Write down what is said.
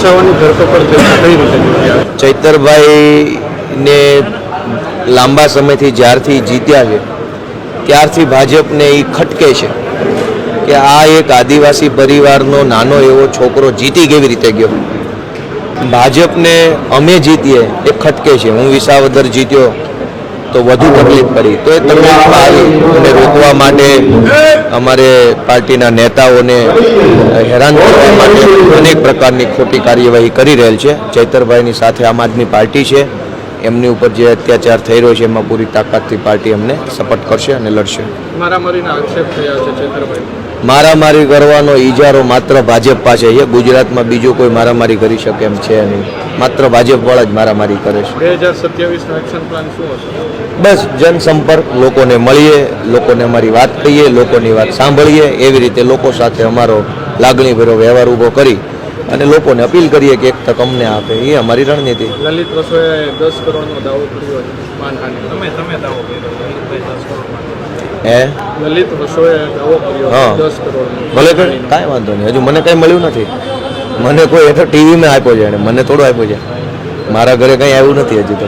વસાવાની ધરપકડ કઈ રીતે જીત્યા? ચૈતરભાઈને લાંબા સમયથી જ્યારથી જીત્યા છે ત્યારથી ભાજપને એ ખટકે છે કે આ એક આદિવાસી પરિવારનો નાનો એવો છોકરો જીતી કેવી રીતે ગયો. ભાજપને અમે જીતીએ એ ખટકે છે. હું વિસાવદર જીત્યો તો વધુ તકલીફ પડી, તો એ તકલીફમાં આવી અને રોકવા માટે અમારે પાર્ટીના નેતાઓને હેરાન કરવા માટે અનેક પ્રકારની ખોટી કાર્યવાહી કરી રહેલ છે. ચૈતરભાઈની સાથે આમ આદમી પાર્ટી છે, એમની ઉપર જે અત્યાચાર થઈ રહ્યો છે એમાં પૂરી તાકાતથી પાર્ટી અમને સપોર્ટ કરશે અને લડશે. મારામારીના આક્ષેપ થયા છે ચૈતરભાઈ. મારામારી કરવાનો ઈજારો માત્ર ભાજપ પાસે છે. ગુજરાતમાં બીજું કોઈ મારામારી કરી શકે એમ છે નહીં. માત્ર ભાજપવાળા જ મારામારી કરે છે. 2027નો એક્શન પ્લાન શું હશે? બસ જનસંપર્ક, લોકોને મળીએ, લોકોને અમારી વાત કહીએ, લોકોની વાત સાંભળીએ, એવી રીતે લોકો સાથે અમારો લાગણીભર્યો વ્યવહાર ઊભો કરી અને લોકોને અપીલ કરીએ કે એક તક અમને આપે. એ અમારી રણનીતિ. લલિત વસોએ 10 કરોડનો દાવો કર્યો છે માનહાનિ. તમે દાવો કર્યો હે લલિત વસોએ દાવો કર્યો 10 કરોડ. ભલે કાંઈ વાંધો નહીં, હજુ મને કાંઈ મળ્યું નથી. મને કોઈ એ તો ટીવીમાં આપ્યો છે, મને થોડું આપ્યો છે. મારા ઘરે કંઈ આવ્યું નથી હજુ તો.